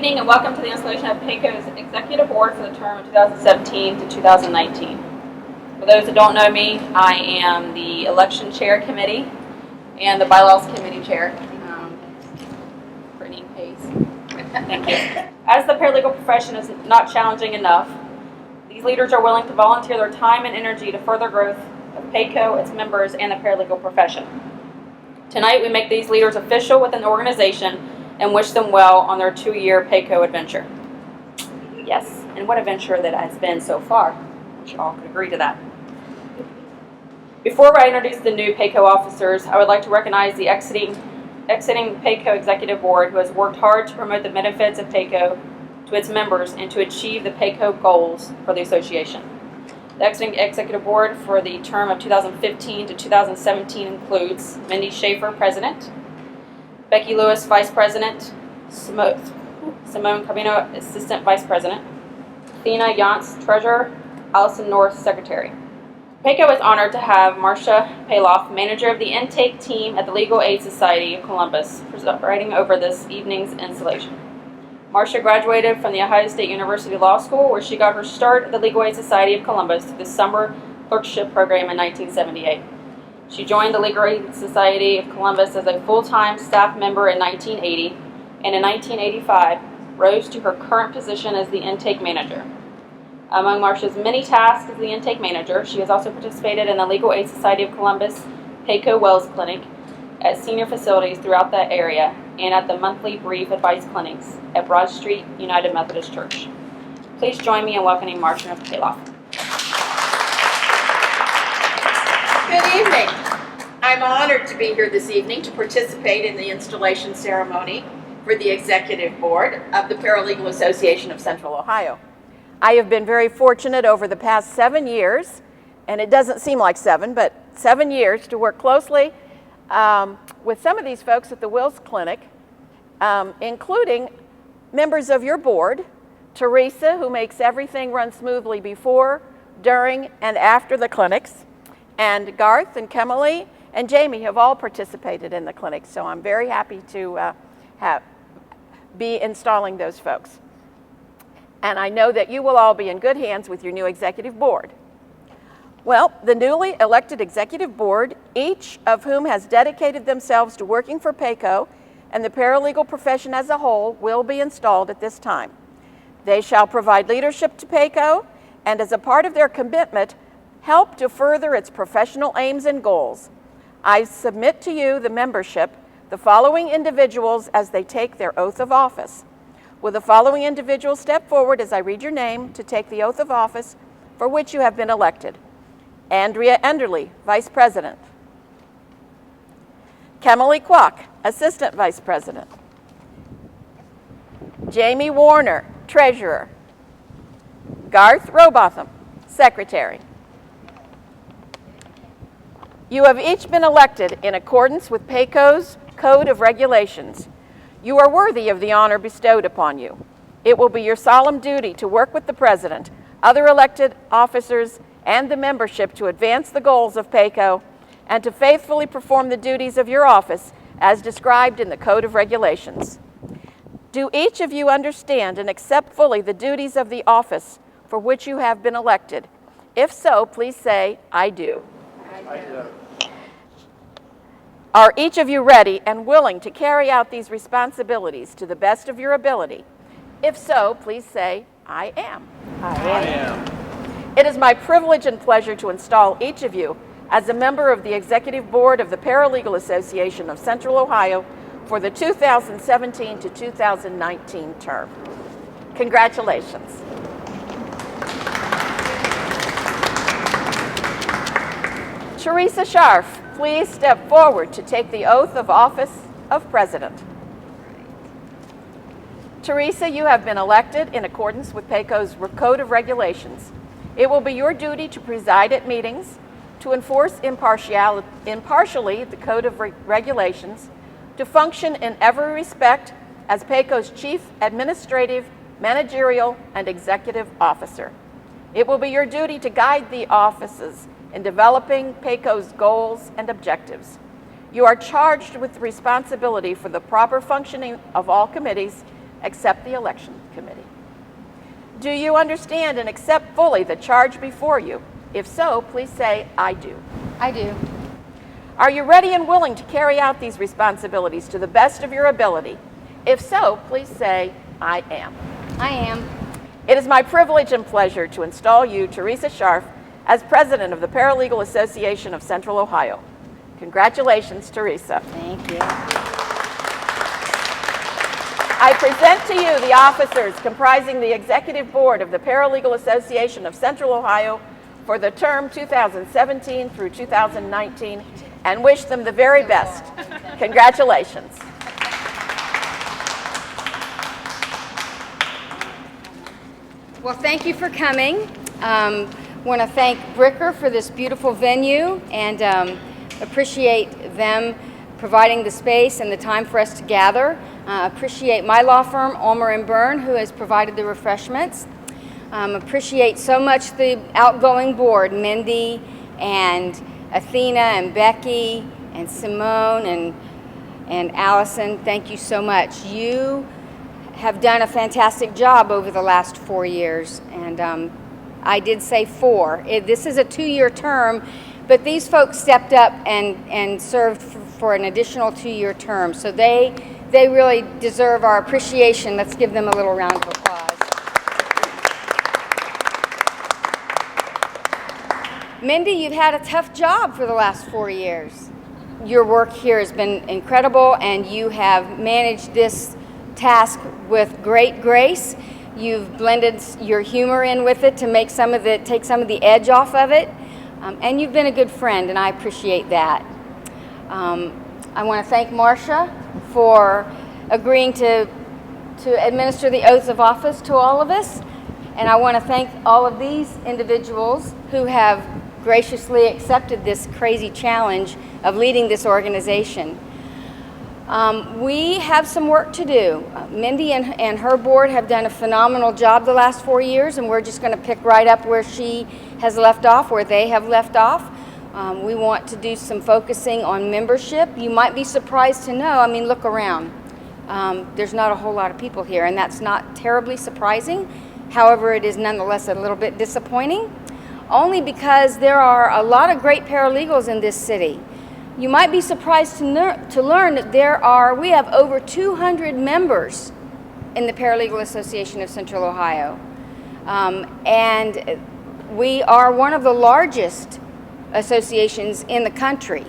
evening and welcome to the installation of PACO's Executive Board for the term of 2017 to 2019. For those that don't know me, I am the Election Chair Committee and the Bylaws Committee Chair. Brittany Pace. Thank you. As the paralegal profession is not challenging enough, these leaders are willing to volunteer their time and energy to further growth of PACO, its members, and the paralegal profession. Tonight we make these leaders official within the organization and wish them well on their 2-year PACO adventure. Yes, and what adventure that has been so far. I'm sure all could agree to that. Before I introduce the new PACO officers, I would like to recognize the exiting PACO Executive Board who has worked hard to promote the benefits of PACO to its members and to achieve the PACO goals for the association. The exiting Executive Board for the term of 2015 to 2017 includes Mindy Schaefer, President, Becky Lewis, Vice President, Simone Carbino, Assistant Vice President, Thena Yantz, Treasurer, Allison North, Secretary. PACO is honored to have Marcia Paloff, Manager of the Intake Team at the Legal Aid Society of Columbus, presiding over this evening's installation. Marcia graduated from the Ohio State University Law School, where she got her start at the Legal Aid Society of Columbus through the summer clerkship program in 1978. She joined the Legal Aid Society of Columbus as a full-time staff member in 1980, and in 1985 rose to her current position as the intake manager. Among Marcia's many tasks as the intake manager, she has also participated in the Legal Aid Society of Columbus PACO Wells Clinic at senior facilities throughout that area and at the monthly brief advice clinics at Broad Street United Methodist Church. Please join me in welcoming Marcia Paloff. Good evening. I'm honored to be here this evening to participate in the installation ceremony for the Executive Board of the Paralegal Association of Central Ohio. I have been very fortunate over the past 7 years, and it doesn't seem like 7, but 7 years to work closely with some of these folks at the Wills Clinic, including members of your board, Teresa, who makes everything run smoothly before, during, and after the clinics, and Garth and Kemily and Jamie have all participated in the clinic, so I'm very happy to be installing those folks. And I know that you will all be in good hands with your new executive board. Well, the newly elected executive board, each of whom has dedicated themselves to working for PACO and the paralegal profession as a whole, will be installed at this time. They shall provide leadership to PACO and, as a part of their commitment, help to further its professional aims and goals. I submit to you, the membership, the following individuals as they take their oath of office. Will the following individuals step forward as I read your name to take the oath of office for which you have been elected? Andrea Enderle, Vice President. Kemily Kwok, Assistant Vice President. Jamie Warner, Treasurer. Garth Robotham, Secretary. You have each been elected in accordance with PACO's Code of Regulations. You are worthy of the honor bestowed upon you. It will be your solemn duty to work with the President, other elected officers, and the membership to advance the goals of PACO and to faithfully perform the duties of your office as described in the Code of Regulations. Do each of you understand and accept fully the duties of the office for which you have been elected? If so, please say, I do. I do. Are each of you ready and willing to carry out these responsibilities to the best of your ability? If so, please say, I am. I am. It is my privilege and pleasure to install each of you as a member of the Executive Board of the Paralegal Association of Central Ohio for the 2017 to 2019 term. Congratulations. Teresa Scharf, please step forward to take the oath of office of President. Teresa, you have been elected in accordance with PACO's Code of Regulations. It will be your duty to preside at meetings, to enforce impartially the Code of Regulations, to function in every respect as PACO's Chief Administrative, Managerial, and Executive Officer. It will be your duty to guide the offices in developing PACO's goals and objectives. You are charged with the responsibility for the proper functioning of all committees, accept the election committee? Do you understand and accept fully the charge before you? If so, please say, I do. I do. Are you ready and willing to carry out these responsibilities to the best of your ability? If so, please say, I am. I am. It is my privilege and pleasure to install you, Teresa Scharf, as President of the Paralegal Association of Central Ohio. Congratulations, Teresa. Thank you. I present to you the officers comprising the Executive Board of the Paralegal Association of Central Ohio for the term 2017 through 2019 and wish them the very best. Congratulations. Well, thank you for coming. Want to thank Bricker for this beautiful venue and appreciate them providing the space and the time for us to gather. Appreciate my law firm, Ulmer & Byrne, who has provided the refreshments. Appreciate so much the outgoing board, Mindy and Athena and Becky and Simone and Allison. Thank you so much. You have done a fantastic job over the last 4 years, and I did say 4. This is a 2-year term, but these folks stepped up and served for an additional 2-year term, so they really deserve our appreciation. Let's give them a little round of applause. Mindy, you've had a tough job for the last 4 years. Your work here has been incredible, and you have managed this task with great grace. You've blended your humor in with it to make take some of the edge off of it, and you've been a good friend, and I appreciate that. I want to thank Marcia for agreeing to administer the oaths of office to all of us, and I want to thank all of these individuals who have graciously accepted this crazy challenge of leading this organization. We have some work to do. Mindy and her board have done a phenomenal job the last 4 years, and we're just going to pick right up where she has left off, where they have left off. We want to do some focusing on membership. You might be surprised to know, look around. There's not a whole lot of people here, and that's not terribly surprising. However, it is nonetheless a little bit disappointing, only because there are a lot of great paralegals in this city. You might be surprised to learn that we have over 200 members in the Paralegal Association of Central Ohio. And we are one of the largest associations in the country.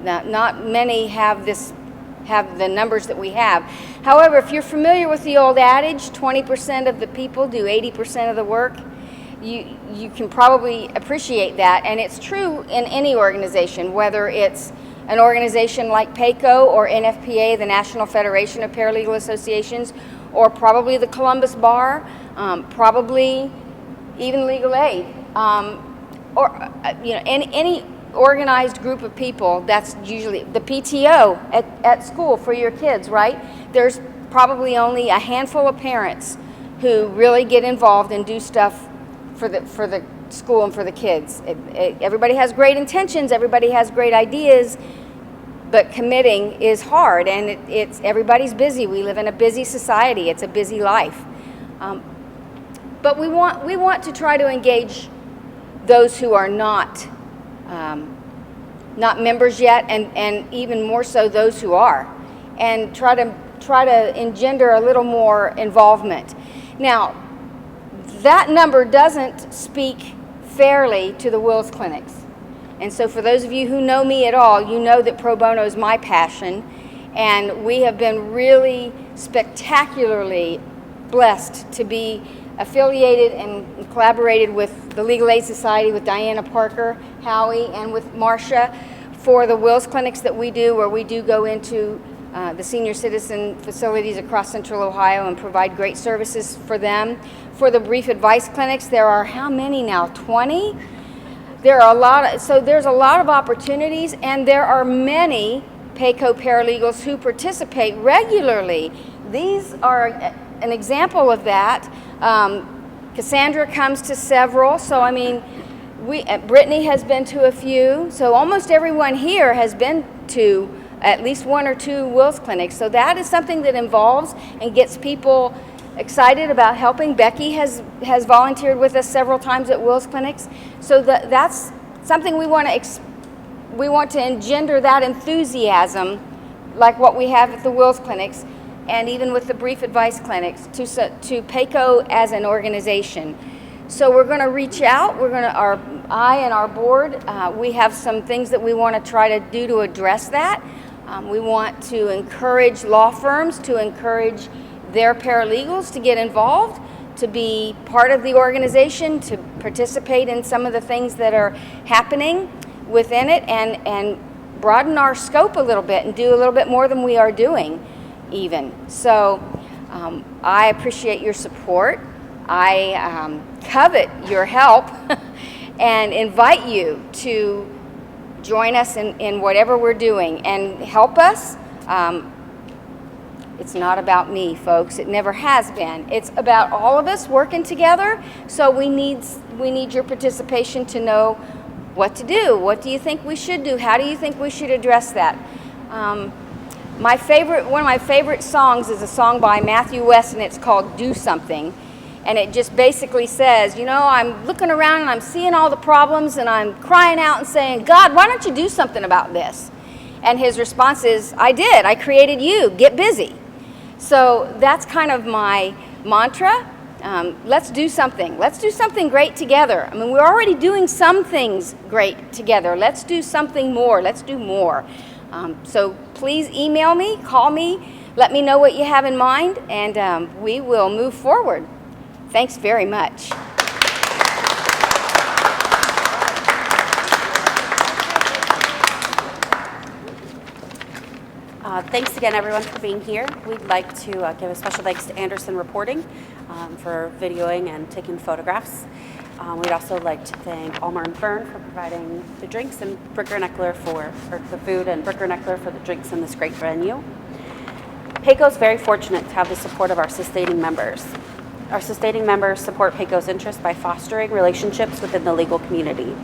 Now, not many have the numbers that we have. However, if you're familiar with the old adage, 20% of the people do 80% of the work, you can probably appreciate that, and it's true in any organization, whether it's an organization like PACO or NFPA, the National Federation of Paralegal Associations, or probably the Columbus Bar, probably even Legal Aid, or any organized group of people. That's usually the PTO at school for your kids, right? There's probably only a handful of parents who really get involved and do stuff for the school and for the kids. Everybody has great intentions, everybody has great ideas, but committing is hard, and everybody's busy. We live in a busy society. It's a busy life. But we want to try to engage those who are not members yet, and even more so those who are, and try to engender a little more involvement. Now, that number doesn't speak fairly to the wills clinics. And so for those of you who know me at all, you know that pro bono is my passion, and we have been really spectacularly blessed to be affiliated and collaborated with the Legal Aid Society, with Diana Parker, Howie, and with Marcia for the wills clinics that we do, where we do go into the senior citizen facilities across Central Ohio and provide great services for them. For the brief advice clinics, there are how many now? 20? There are there's a lot of opportunities, and there are many PACO paralegals who participate regularly. These are an example of that. Cassandra comes to several, so Brittany has been to a few, so almost everyone here has been to at least 1 or 2 Wills clinics. So that is something that involves and gets people excited about helping. Becky has volunteered with us several times at Wills clinics. So that's something we want to engender that enthusiasm, like what we have at the Wills clinics, and even with the brief advice clinics, to PACO as an organization. So we're going to reach out. I and our board, we have some things that we want to try to do to address that. We want to encourage law firms to encourage their paralegals to get involved, to be part of the organization, to participate in some of the things that are happening within it, and broaden our scope a little bit and do a little bit more than we are doing even. So I appreciate your support. I covet your help and invite you to join us in whatever we're doing and help us. It's not about me, folks. It never has been. It's about all of us working together. So we need your participation to know what to do. What do you think we should do? How do you think we should address that? One of my favorite songs is a song by Matthew West, and it's called "Do Something." And it just basically says, I'm looking around and I'm seeing all the problems and I'm crying out and saying, God, why don't you do something about this? And his response is, I did. I created you. Get busy. So that's kind of my mantra. Let's do something. Let's do something great together. I mean, we're already doing some things great together. Let's do something more. Let's do more. So please email me, call me, let me know what you have in mind, and we will move forward. Thanks very much. Thanks again, everyone, for being here. We'd like to give a special thanks to Anderson Reporting for videoing and taking photographs. We'd also like to thank Ulmer and Fern for providing the drinks, and Bricker Neckler for the food, and Bricker Neckler for the drinks in this great venue. PACO is very fortunate to have the support of our sustaining members. Our sustaining members support PACO's interests by fostering relationships within the legal community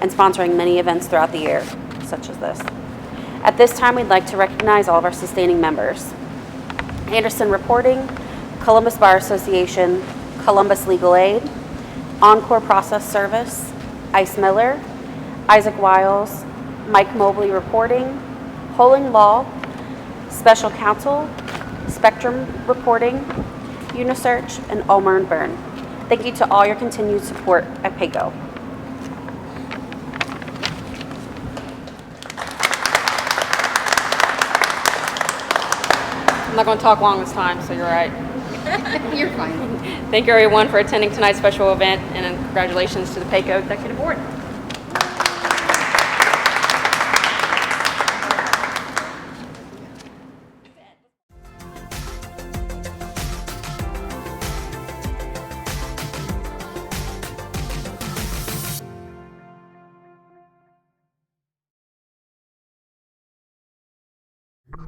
and sponsoring many events throughout the year, such as this. At this time, we'd like to recognize all of our sustaining members: Anderson Reporting, Columbus Bar Association, Columbus Legal Aid, Encore Process Service, Ice Miller, Isaac Wiles, Mike Mobley Reporting, Holing Law, Special Counsel, Spectrum Reporting, Unisearch, and Ulmer and Byrne. Thank you to all your continued support at PACO. I'm not going to talk long this time, so you're right. You're fine. Thank you, everyone, for attending tonight's special event, and congratulations to the PACO Executive Board.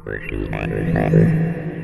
Thank you.